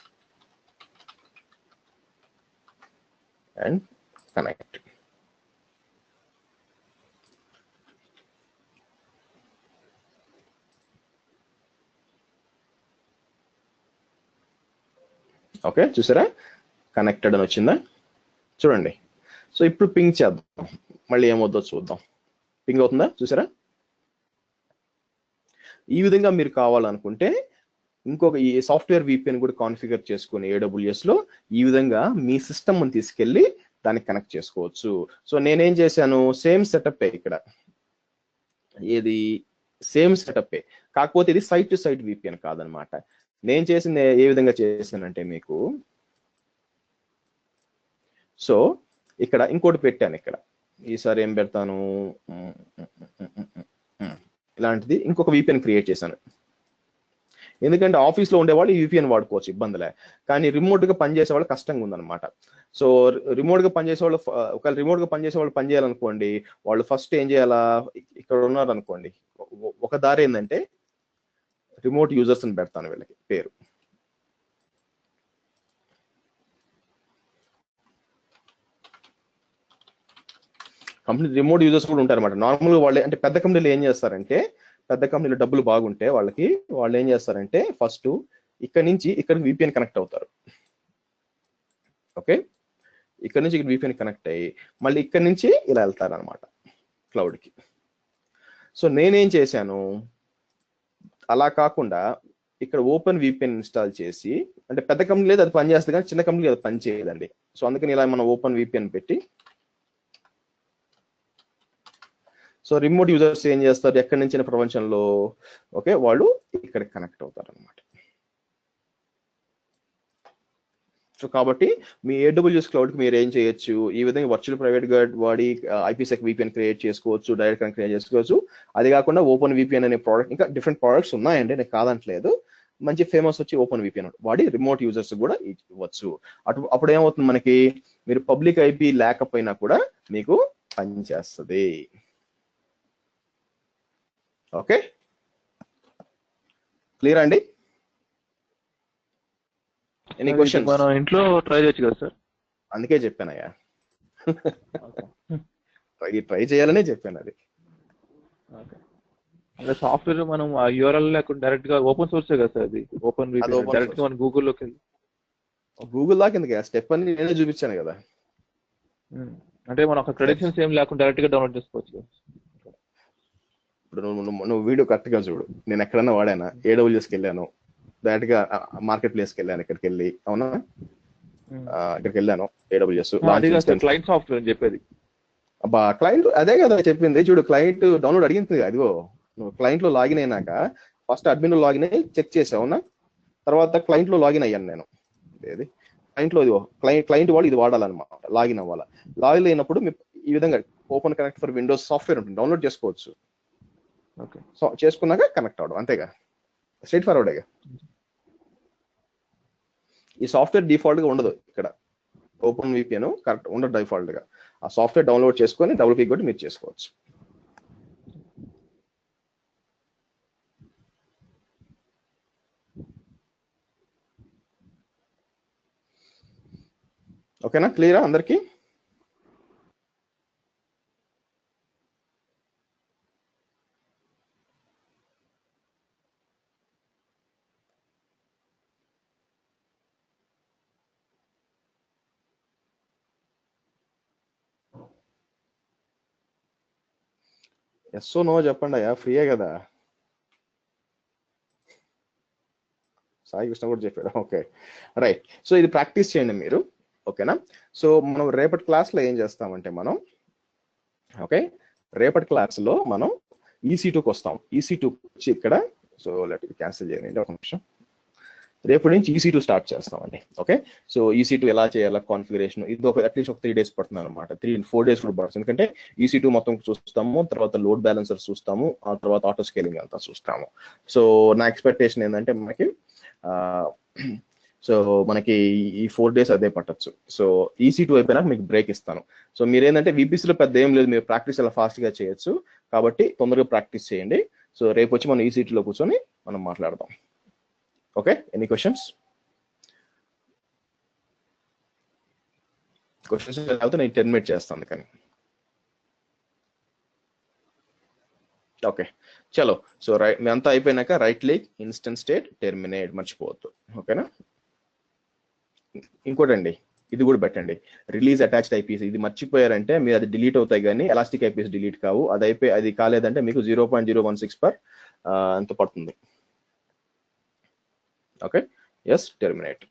and connect. Okay, చూసారా కనెక్టెడ్ అని వచ్చిందా చూడండి. సో ఇప్పుడు పింగ్ చేద్దాం, మళ్ళీ ఏమవుతుందో చూద్దాం. పింగ్ అవుతుందా చూసారా? ఈ విధంగా మీరు కావాలనుకుంటే ఇంకొక ఈ సాఫ్ట్వేర్ విపిఎన్ కూడా కాన్ఫిగర్ చేసుకుని AWS లో ఈ విధంగా మీ సిస్టమ్ తీసుకెళ్ళి దానికి కనెక్ట్ చేసుకోవచ్చు. సో నేనేం చేశాను, సేమ్ సెటప్ ఇక్కడ, ఏది సేమ్ సెటప్, కాకపోతే ఇది సైట్ టు సైట్ విపిఎన్ కాదనమాట. నేను చేసింది ఏ విధంగా చేశానంటే మీకు, సో ఇక్కడ ఇంకోటి పెట్టాను. ఇక్కడ ఈసారి ఏం పెడతాను, ఇలాంటిది ఇంకొక విపిఎన్ క్రియేట్ చేశాను. ఎందుకంటే ఆఫీస్లో ఉండేవాళ్ళు ఈ విపిఎన్ వాడుకోవచ్చు, ఇబ్బందిలే. కానీ రిమోట్గా పనిచేసే వాళ్ళు కష్టంగా ఉందన్నమాట. సో రిమోట్గా పనిచేసే వాళ్ళు, ఒకవేళ రిమోట్గా పనిచేసే వాళ్ళు పని చేయాలనుకోండి, వాళ్ళు ఫస్ట్ ఏం చేయాలా, ఇక్కడ ఉన్నారు అనుకోండి, ఒక దారి ఏంటంటే రిమోట్ యూజర్స్ అని పెడతాను వీళ్ళకి పేరు. కంపెనీ రిమోట్ యూజర్స్ కూడా ఉంటారు అనమాట. నార్మల్గా వాళ్ళే, అంటే పెద్ద కంపెనీలు ఏం చేస్తారంటే, పెద్ద కంపెనీలో డబ్బులు బాగుంటే వాళ్ళకి, వాళ్ళు ఏం చేస్తారంటే ఫస్ట్ ఇక్కడ నుంచి ఇక్కడికి విపిఎన్ కనెక్ట్ అవుతారు. ఓకే, ఇక్కడ నుంచి ఇక్కడ విపిఎన్ కనెక్ట్ అయ్యి మళ్ళీ ఇక్కడ నుంచి ఇలా వెళ్తారు అనమాట క్లౌడ్కి. సో నేనేం చేశాను, అలా కాకుండా ఇక్కడ ఓపెన్ విపిఎన్ ఇన్స్టాల్ చేసి, అంటే పెద్ద కంపెనీ లేదు అది పని చేస్తుంది కానీ చిన్న కంపెనీ అది పని చేయదండి. సో అందుకని ఇలా మనం ఓపెన్ విపిఎన్ పెట్టి, సో రిమోట్ యూజర్స్ ఏం చేస్తారు, ఎక్కడి నుంచి ప్రపంచంలో, ఓకే, వాళ్ళు ఇక్కడ కనెక్ట్ అవుతారు అనమాట. సో కాబట్టి మీ AWS క్లౌడ్కి మీరు ఏం చేయొచ్చు, ఈ విధంగా వర్చువల్ ప్రైవేట్ గార్డ్ వాడి IPsec VPN క్రియేట్ చేసుకోవచ్చు, డైరెక్ట్ కనెక్ట్ క్రియేట్ చేసుకోవచ్చు. అది కాకుండా ఓపెన్ VPN అనే ప్రోడక్ట్, ఇంకా డిఫరెంట్ ప్రోడక్ట్స్ ఉన్నాయండి, నేను కాదంటలేదు. మంచి ఫేమస్ వచ్చి ఓపెన్ VPN వాడి రిమోట్ యూజర్స్ కూడా ఇవ్వచ్చు. అప్పుడు ఏమవుతుంది మనకి, మీరు పబ్లిక్ IP లేకపోయినా కూడా మీకు పనిచేస్తుంది. ఓకే, క్లియర్ అండి? Any question? మనం ఇంట్లో ట్రై చేయొచ్చు కదా సార్? అందుకే చెప్పానయ్యా, ట్రై చేయాలనే చెప్పాను. అది అంటే సాఫ్ట్వేర్ మనం ఆ URL లేకుండా డైరెక్ట్ గా ఓపెన్ సోర్సే కదా సార్ అది? ఓపెన్ డైరెక్ట్ గా మనం గూగుల్లోకి వెళ్ళి, గూగుల్ దాకా ఎందుకు, స్టెప్ అని నేనే చూపించాను కదా. అంటే మనం ఒక క్రెడెన్షియల్స్ ఏం లేకుండా డైరెక్ట్ గా డౌన్లోడ్ చేసుకోవచ్చు. ఇప్పుడు నువ్వు వీడియో కరెక్ట్ గా చూడు, నేను ఎక్కడన్నా వాడానా, AWSకి వెళ్ళాను, డైరెక్ట్ గా మార్కెట్ ప్లేస్కి వెళ్ళాను, ఇక్కడికి వెళ్ళి, అవునా, ఇక్కడికి వెళ్ళాను AWS క్లయింట్ సాఫ్ట్వేర్ అని చెప్పేది. అబ్బా క్లయింట్ అదే కదా చెప్పింది, చూడు క్లయింట్ డౌన్లోడ్ అడిగింది, అదిగో నువ్వు క్లయింట్ లో లాగిన్ అయినాక ఫస్ట్ అడ్మిన్ లో లాగిన్ అయ్యి చెక్ చేసావు, అవునా, తర్వాత క్లయింట్ లో లాగిన్ అయ్యాను నేను. ఏది క్లయింట్ లో, ఇదిగో క్లయింట్ వాడు ఇది వాడాలన్నమాట, లాగిన్ అవ్వాలి. లాగిన్ అయినప్పుడు ఈ విధంగా open connect for Windows software ఉంటుంది, డౌన్లోడ్ చేసుకోవచ్చు. సో చేసుకున్నాక కనెక్ట్ అవడం, అంతేగా, స్ట్రైట్ ఫార్వర్డేగా. ఈ సాఫ్ట్వేర్ డిఫాల్ట్ గా ఉండదు ఇక్కడ, ఓపెన్ VPN కరెక్ట్ ఉండదు డిఫాల్ట్ గా. ఆ సాఫ్ట్వేర్ డౌన్లోడ్ చేసుకొని డబుల్ క్లిక్ కొట్టి మీరు చేసుకోవచ్చు. ఓకేనా, క్లియరా అందరికి? ఎస్ నో చెప్పండి అయ్యా, ఫ్రీయే కదా. సాయి కృష్ణ కూడా చెప్పాడు. ఓకే రైట్, సో ఇది ప్రాక్టీస్ చేయండి మీరు, ఓకేనా. సో మనం రేపటి క్లాస్లో ఏం చేస్తామంటే మనం, ఓకే, రేపటి క్లాస్లో మనం EC2కి వస్తాం. EC2 వచ్చి ఇక్కడ, సో లెట్ క్యాన్సిల్ చేయండి ఒక నిమిషం. రేపటి నుంచి EC2 స్టార్ట్ చేస్తామండి. ఓకే, సో EC2 ఎలా చేయాలా కాన్ఫిగరేషన్, ఇది ఒక అట్లీస్ట్ ఒక 3 days పడుతుంది అనమాట, 3-4 days కూడా పడుతుంది. ఎందుకంటే EC2 మొత్తం చూస్తాము, తర్వాత లోడ్ బ్యాలెన్సర్ చూస్తాము, ఆ తర్వాత ఆటో స్కేలింగ్ అంతా చూస్తాము. సో నా ఎక్స్పెక్టేషన్ ఏంటంటే మనకి ఈ 4 days అదే పట్టచ్చు. సో EC2 అయిపోయినాక మీకు బ్రేక్ ఇస్తాను. సో మీరు ఏంటంటే VPCలో పెద్ద ఏం లేదు, మీరు ప్రాక్టీస్ అలా ఫాస్ట్గా చేయొచ్చు, కాబట్టి తొందరగా ప్రాక్టీస్ చేయండి. సో రేపు వచ్చి మనం EC2లో కూర్చొని మనం మాట్లాడదాం. Okay, any questions? క్వశ్చన్స్ లేకపోతే నేను టెర్మినేట్ చేస్తాను కానీ. ఓకే చలో, సో రైట్, మీ అంతా అయిపోయినాక right click, instant state, terminate, మర్చిపోవద్దు. ఓకేనా, ఇంకోటండి ఇది కూడా పెట్టండి, రిలీజ్ అటాచ్డ్ IPs. ఇది మర్చిపోయారంటే మీరు అది డిలీట్ అవుతాయి కానీ ఎలాస్టిక్ IPs డిలీట్ కావు. అది కాలేదంటే మీకు 0.016 per ఎంత పడుతుంది. Okay, yes, terminate.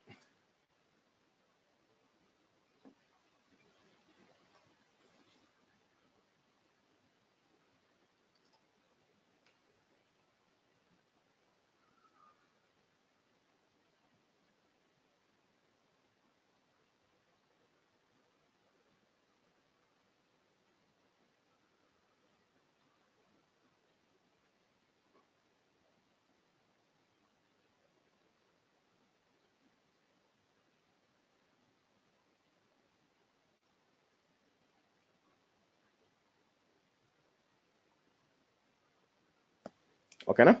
ఓకేనా?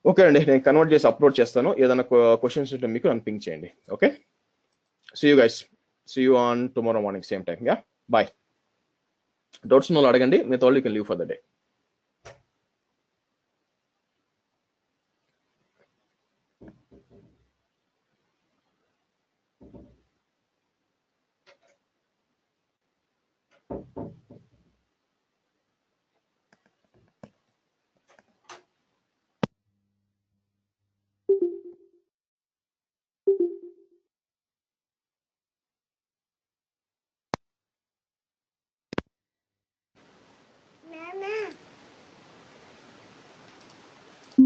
ఓకే అండి, నేను కన్వర్ట్ చేసి అప్లోడ్ చేస్తాను. ఏదైనా క్వశ్చన్స్ ఉంటే మీకు నన్ను పింక్ చేయండి. Okay, see you guys, see you on tomorrow morning same time. Ya, bye. Doubts ఉన్న వాళ్ళు అడగండి, మిగతా వాళ్ళు you can leave for the day.